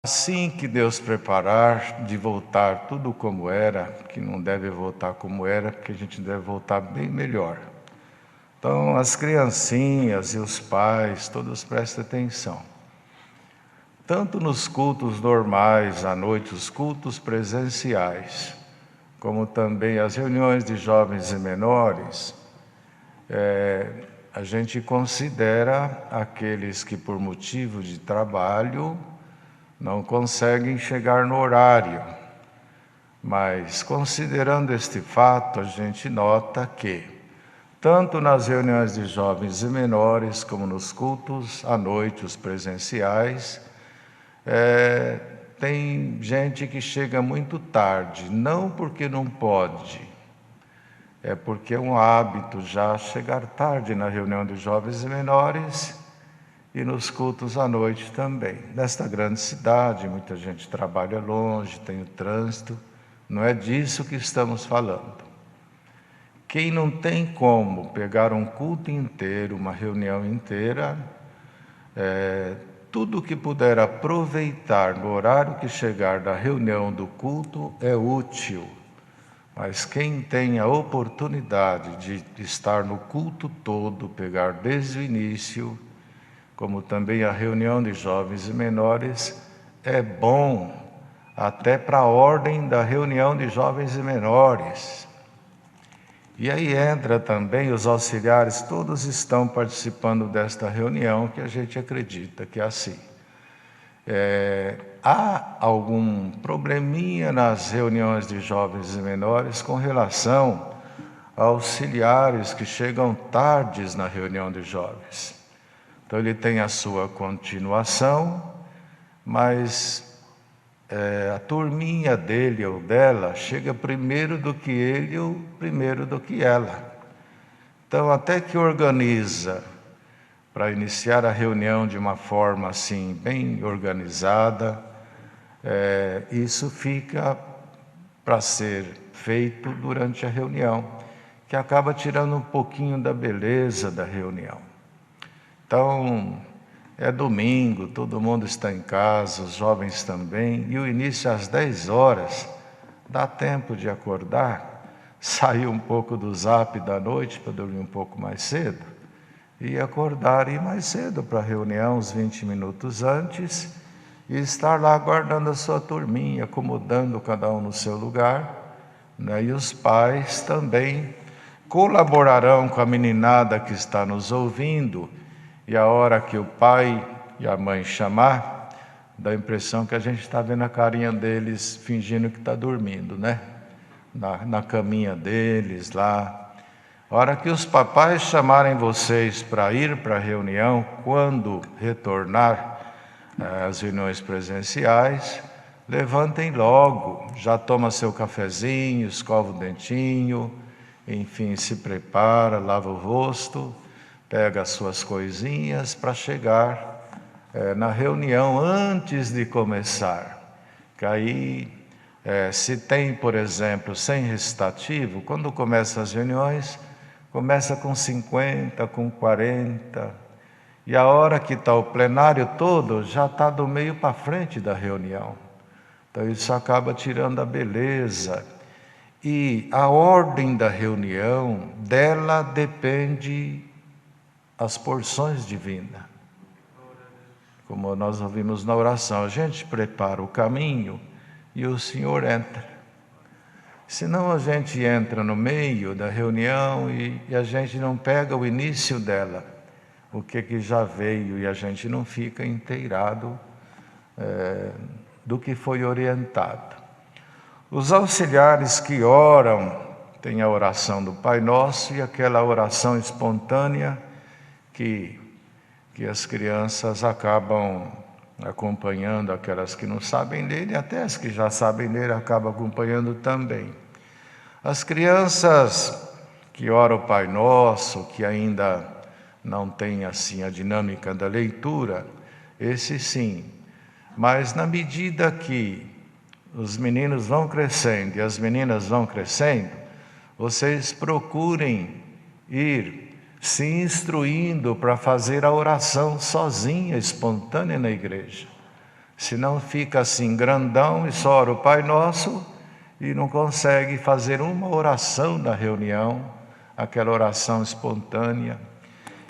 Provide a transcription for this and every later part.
Assim que Deus preparar de voltar tudo como era, que não deve voltar como era, porque a gente deve voltar bem melhor. Então, as criancinhas e os pais, todos prestem atenção. Tanto nos cultos normais à noite, os cultos presenciais, como também as reuniões de jovens e menores, a gente considera aqueles que por motivo de trabalho não conseguem chegar no horário. Mas, considerando este fato, a gente nota que, tanto nas reuniões de jovens e menores, como nos cultos à noite, os presenciais, tem gente que chega muito tarde, não porque não pode, é porque é um hábito já chegar tarde na reunião de jovens e menores e nos cultos à noite também. Nesta grande cidade, muita gente trabalha longe, tem o trânsito, não é disso que estamos falando. Quem não tem como pegar um culto inteiro, uma reunião inteira, tudo que puder aproveitar no horário que chegar da reunião do culto é útil. Mas quem tem a oportunidade de estar no culto todo, pegar desde o início, como também a reunião de jovens e menores, é bom até para a ordem da reunião de jovens e menores. E aí entra também os auxiliares, todos estão participando desta reunião, que a gente acredita que é assim. Há algum probleminha nas reuniões de jovens e menores com relação a auxiliares que chegam tardes na reunião de jovens. Então ele tem a sua continuação, mas a turminha dele ou dela chega primeiro do que ele ou primeiro do que ela. Então até que organiza para iniciar a reunião de uma forma assim bem organizada, isso fica para ser feito durante a reunião, que acaba tirando um pouquinho da beleza da reunião. Então, é domingo, todo mundo está em casa, os jovens também, e o início às 10 horas, dá tempo de acordar, sair um pouco do zap da noite para dormir um pouco mais cedo, e acordar e ir mais cedo para a reunião, uns 20 minutos antes, e estar lá aguardando a sua turminha, acomodando cada um no seu lugar, né? E os pais também colaborarão com a meninada que está nos ouvindo, e a hora que o pai e a mãe chamar, dá a impressão que a gente está vendo a carinha deles fingindo que está dormindo, né? Na caminha deles lá. A hora que os papais chamarem vocês para ir para a reunião, quando retornar às reuniões presenciais, levantem logo, já toma seu cafezinho, escova o dentinho, enfim, se prepara, lava o rosto, pega as suas coisinhas para chegar na reunião antes de começar. Que aí, se tem, por exemplo, sem recitativo, quando começam as reuniões, começa com 50, com 40, e a hora que está o plenário todo, já está do meio para frente da reunião. Então isso acaba tirando a beleza. E a ordem da reunião, dela depende as porções divinas. Como nós ouvimos na oração, a gente prepara o caminho e o Senhor entra. Senão a gente entra no meio da reunião e a gente não pega o início dela, o que já veio, e a gente não fica inteirado do que foi orientado. Os auxiliares que oram, tem a oração do Pai Nosso e aquela oração espontânea que as crianças acabam acompanhando, aquelas que não sabem ler, e até as que já sabem ler acabam acompanhando também. As crianças que oram o Pai Nosso, que ainda não têm assim a dinâmica da leitura, esse sim. Mas na medida que os meninos vão crescendo e as meninas vão crescendo, vocês procurem ir se instruindo para fazer a oração sozinha, espontânea na igreja. Senão fica assim grandão e só ora o Pai Nosso e não consegue fazer uma oração na reunião, aquela oração espontânea.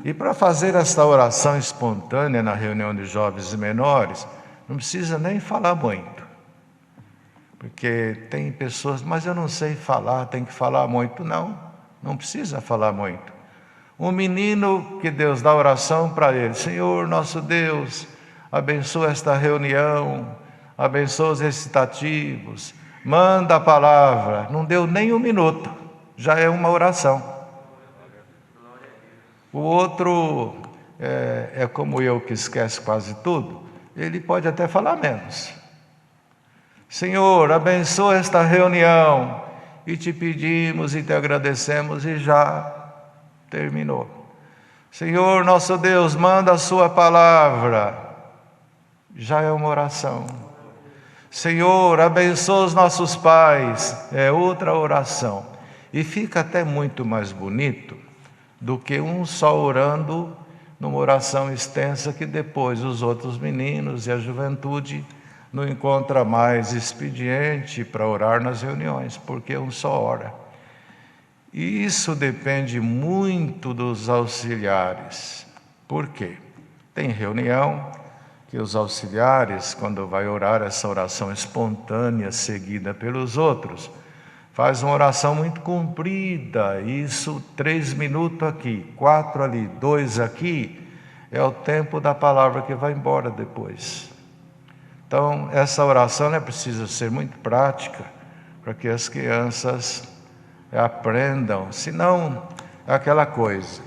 E para fazer esta oração espontânea na reunião de jovens e menores, não precisa nem falar muito. Porque tem pessoas, mas eu não sei falar, tem que falar muito. Não, não precisa falar muito. Um menino que Deus dá oração para ele: Senhor nosso Deus, abençoa esta reunião, abençoa os recitativos, manda a palavra. Não deu nem um minuto, já é uma oração. O outro é como eu, que esquece quase tudo. Ele pode até falar menos. Senhor, abençoa esta reunião, e te pedimos e te agradecemos, e já terminou. Senhor nosso Deus, manda a sua palavra, já é uma oração. Senhor, abençoa os nossos pais, é outra oração. E fica até muito mais bonito do que um só orando numa oração extensa, que depois os outros meninos e a juventude não encontra mais expediente para orar nas reuniões, porque um só ora. E isso depende muito dos auxiliares. Por quê? Tem reunião que os auxiliares, quando vai orar essa oração espontânea seguida pelos outros, faz uma oração muito comprida. Isso, 3 minutos aqui, 4 ali, 2 aqui, é o tempo da palavra que vai embora depois. Então, essa oração precisa ser muito prática, para que as crianças aprendam. Senão, é aquela coisa: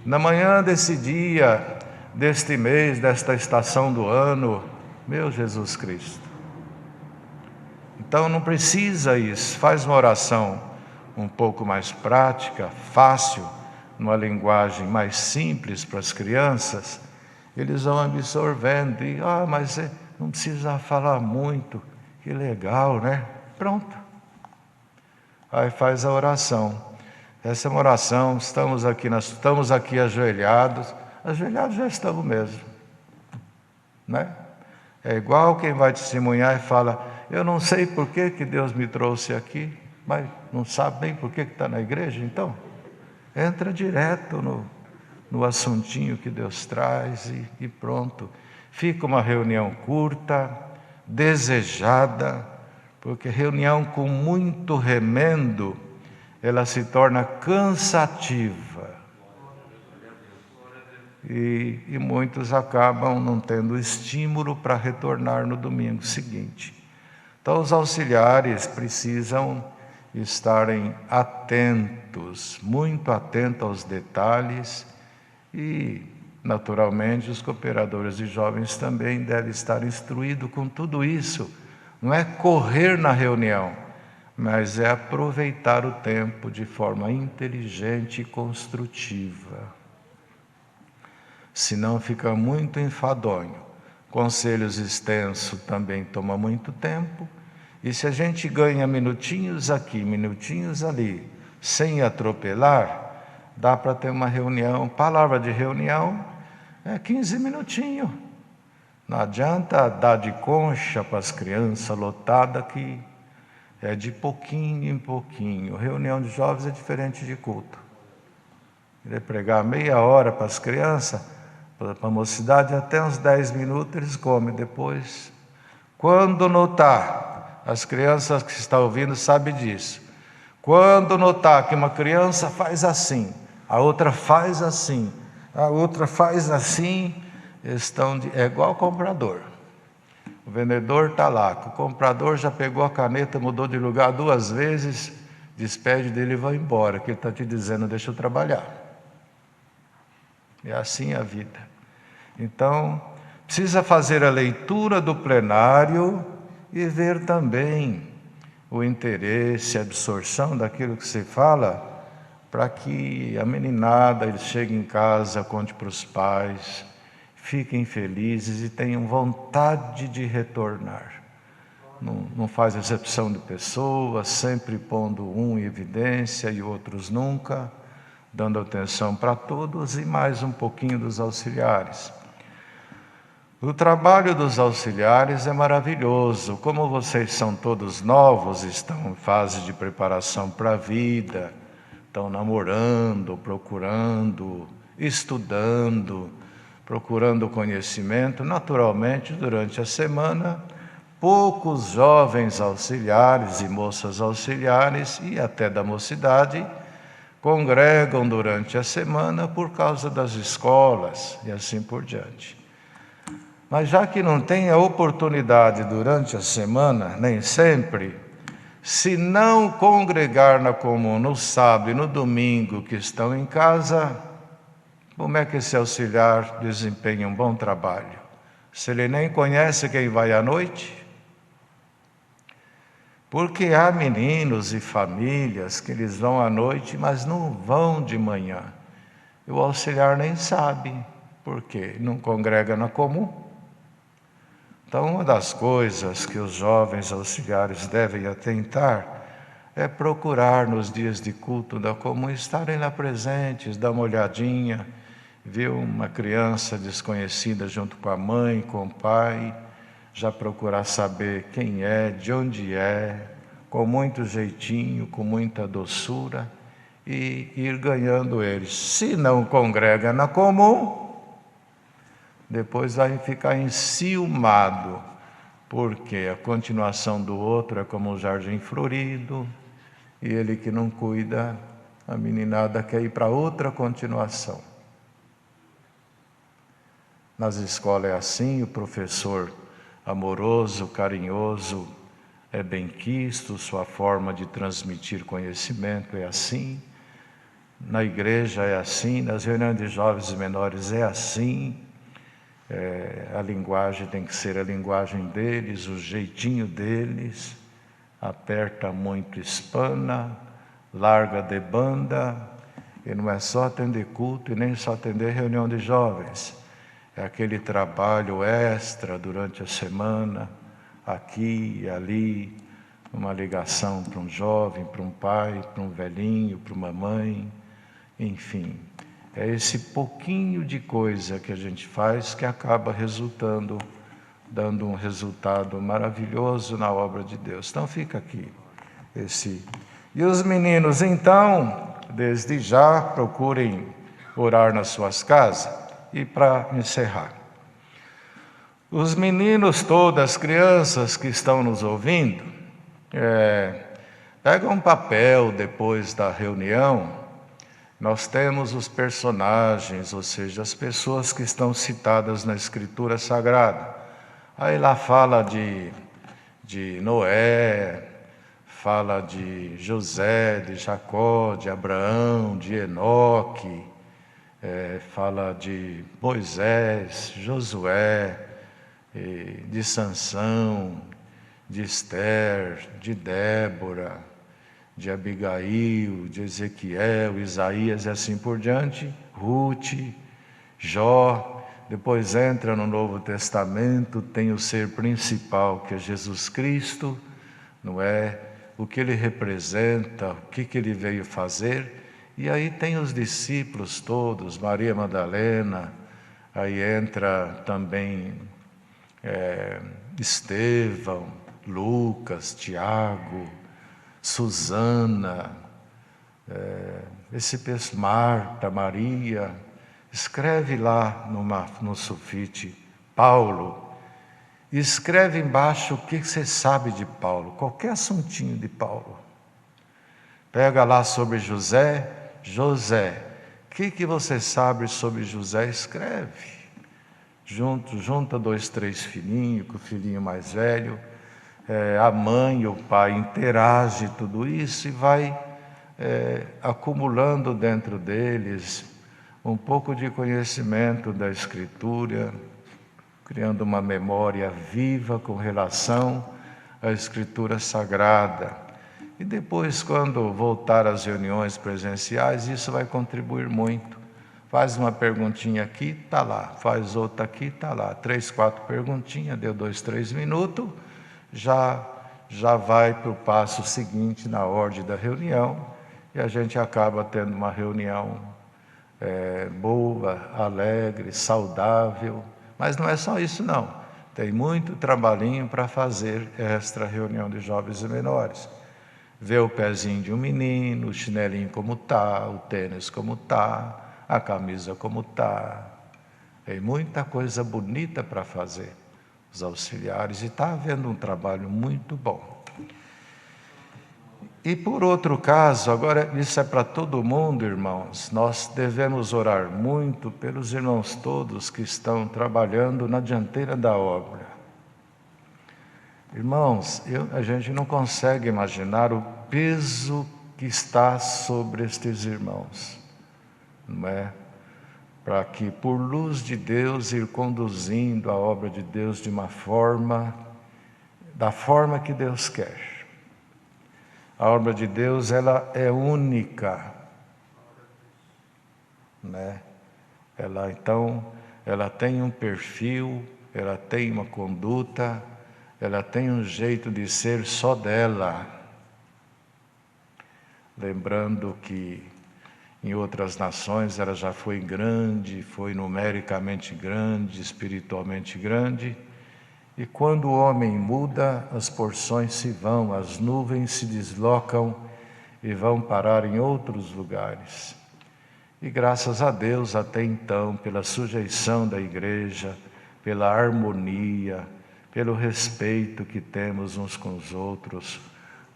na manhã desse dia, deste mês, desta estação do ano, meu Jesus Cristo. Então não precisa isso. Faz uma oração um pouco mais prática, fácil, numa linguagem mais simples para as crianças. Eles vão absorvendo e, mas não precisa falar muito, que legal, né? Pronto. Aí faz a oração. Essa é uma oração, estamos aqui ajoelhados já estamos mesmo, né? É igual quem vai testemunhar e fala: eu não sei por que Deus me trouxe aqui, mas não sabe nem por que está na igreja. Então, entra direto no assuntinho que Deus traz e pronto. Fica uma reunião curta, desejada, porque reunião com muito remendo, ela se torna cansativa. E muitos acabam não tendo estímulo para retornar no domingo seguinte. Então, os auxiliares precisam estarem atentos, muito atentos aos detalhes, e, naturalmente, os cooperadores de jovens também devem estar instruídos com tudo isso. Não é correr na reunião, mas é aproveitar o tempo de forma inteligente e construtiva. Senão fica muito enfadonho. Conselhos extensos também toma muito tempo. E se a gente ganha minutinhos aqui, minutinhos ali, sem atropelar, dá para ter uma reunião. Palavra de reunião é 15 minutinhos. Não adianta dar de concha para as crianças lotada, que é de pouquinho em pouquinho. Reunião de jovens é diferente de culto. Querer pregar meia hora para as crianças, para a mocidade, até uns 10 minutos eles comem. Depois, quando notar, as crianças que estão ouvindo sabem disso, quando notar que uma criança faz assim, a outra faz assim, a outra faz assim, é igual ao comprador. O vendedor está lá, o comprador já pegou a caneta, mudou de lugar 2 vezes, despede dele e vai embora, que ele está te dizendo: deixa eu trabalhar. É assim a vida. Então, precisa fazer a leitura do plenário e ver também o interesse, a absorção daquilo que se fala, para que a meninada, eles cheguem em casa, conte para os pais, fiquem felizes e tenham vontade de retornar. Não faz exceção de pessoas, sempre pondo um em evidência e outros nunca, dando atenção para todos, e mais um pouquinho dos auxiliares. O trabalho dos auxiliares é maravilhoso. Como vocês são todos novos, estão em fase de preparação para a vida, estão namorando, procurando, estudando, procurando conhecimento, naturalmente, durante a semana, poucos jovens auxiliares e moças auxiliares, e até da mocidade, congregam durante a semana por causa das escolas e assim por diante. Mas já que não tem a oportunidade durante a semana, nem sempre, se não congregar na comum no sábado e no domingo que estão em casa, como é que esse auxiliar desempenha um bom trabalho? Se ele nem conhece quem vai à noite? Porque há meninos e famílias que eles vão à noite, mas não vão de manhã. E o auxiliar nem sabe, por quê? Não congrega na comum. Então, uma das coisas que os jovens auxiliares devem atentar é procurar nos dias de culto da comum estarem lá presentes, dar uma olhadinha, ver uma criança desconhecida junto com a mãe, com o pai, já procurar saber quem é, de onde é, com muito jeitinho, com muita doçura, e ir ganhando eles. Se não congrega na comum, depois vai ficar enciumado, porque a continuação do outro é como um jardim florido, e ele que não cuida, a meninada quer ir para outra continuação. Nas escolas é assim, o professor amoroso, carinhoso, é benquisto, sua forma de transmitir conhecimento é assim, na igreja é assim, nas reuniões de jovens e menores é assim, a linguagem tem que ser a linguagem deles, o jeitinho deles, aperta muito espana, larga de banda, e não é só atender culto e nem só atender reunião de jovens, é aquele trabalho extra durante a semana, aqui e ali, uma ligação para um jovem, para um pai, para um velhinho, para uma mãe, enfim. É esse pouquinho de coisa que a gente faz que acaba resultando, dando um resultado maravilhoso na obra de Deus. Então fica aqui esse. E os meninos, então, desde já, procurem orar nas suas casas. E para encerrar, os meninos todos, as crianças que estão nos ouvindo, pegam um papel depois da reunião. Nós temos os personagens, ou seja, as pessoas que estão citadas na Escritura Sagrada. Aí lá fala de Noé, fala de José, de Jacó, de Abraão, de Enoque, fala de Moisés, Josué, de Sansão, de Esther, de Débora, de Abigail, de Ezequiel, Isaías e assim por diante, Ruth, Jó. Depois entra no Novo Testamento, tem o ser principal que é Jesus Cristo, não é? O que ele representa, o que ele veio fazer. E aí tem os discípulos todos, Maria Madalena, aí entra também Estevão, Lucas, Tiago, Susana, Marta, Maria. Escreve lá no sulfite, Paulo. Escreve embaixo o que você sabe de Paulo, qualquer assuntinho de Paulo. Pega lá sobre José, o que você sabe sobre José? Escreve. Junta 2, 3 filhinhos, com o filhinho mais velho, a mãe e o pai interagem tudo isso e vai acumulando dentro deles um pouco de conhecimento da Escritura, criando uma memória viva com relação à Escritura Sagrada. E depois, quando voltar às reuniões presenciais, isso vai contribuir muito. Faz uma perguntinha aqui, está lá. Faz outra aqui, está lá. 3, 4 perguntinhas, deu 2, 3 minutos, já vai para o passo seguinte na ordem da reunião, e a gente acaba tendo uma reunião boa, alegre, saudável, Mas não é só isso não. Tem muito trabalhinho para fazer extra reunião de jovens e menores. Ver o pezinho de um menino, o chinelinho como tá, o tênis como tá, a camisa como tá. Tem muita coisa bonita para fazer, os auxiliares, e está havendo um trabalho muito bom. E por outro caso, agora isso é para todo mundo, irmãos, nós devemos orar muito pelos irmãos todos que estão trabalhando na dianteira da obra. Irmãos, a gente não consegue imaginar o peso que está sobre estes irmãos, não é? Para que, por luz de Deus, ir conduzindo a obra de Deus de uma forma, da forma que Deus quer. A obra de Deus, ela é única, né? Ela tem um perfil, ela tem uma conduta, ela tem um jeito de ser só dela. Lembrando que em outras nações ela já foi grande, foi numericamente grande, espiritualmente grande, e quando o homem muda, as porções se vão, as nuvens se deslocam e vão parar em outros lugares. E graças a Deus, até então, pela sujeição da igreja, pela harmonia, pelo respeito que temos uns com os outros,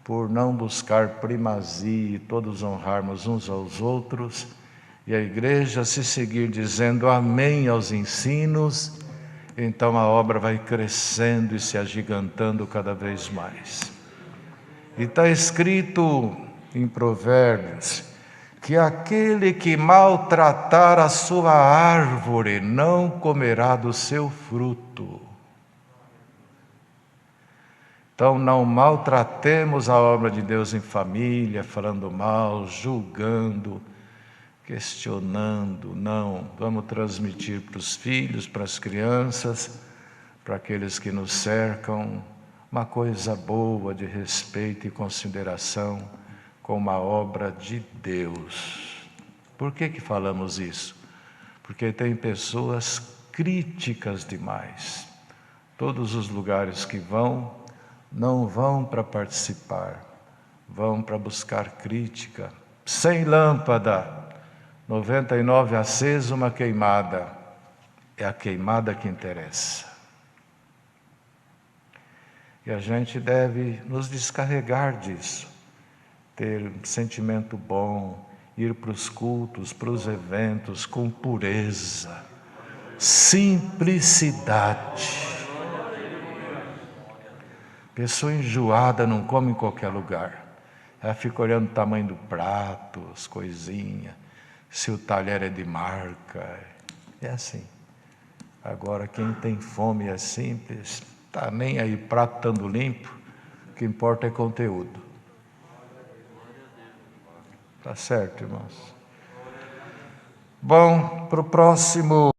por não buscar primazia e todos honrarmos uns aos outros, e a igreja se seguir dizendo amém aos ensinos, então a obra vai crescendo e se agigantando cada vez mais. E está escrito em Provérbios que aquele que maltratar a sua árvore não comerá do seu fruto. Então não maltratemos a obra de Deus em família, falando mal, julgando, questionando, não. Vamos transmitir para os filhos, para as crianças, para aqueles que nos cercam, uma coisa boa de respeito e consideração como a obra de Deus. Por que falamos isso? Porque tem pessoas críticas demais. Todos os lugares que vão, não vão para participar, vão para buscar crítica. Sem lâmpada, 99 acesa, uma queimada. É a queimada que interessa. E a gente deve nos descarregar disso, ter um sentimento bom, ir para os cultos, para os eventos com pureza, simplicidade. Pessoa enjoada não come em qualquer lugar. Ela fica olhando o tamanho do prato, as coisinhas, se o talher é de marca. É assim. Agora, quem tem fome é simples, está nem aí, prato estando limpo, o que importa é conteúdo. Tá certo, irmãos? Bom, para o próximo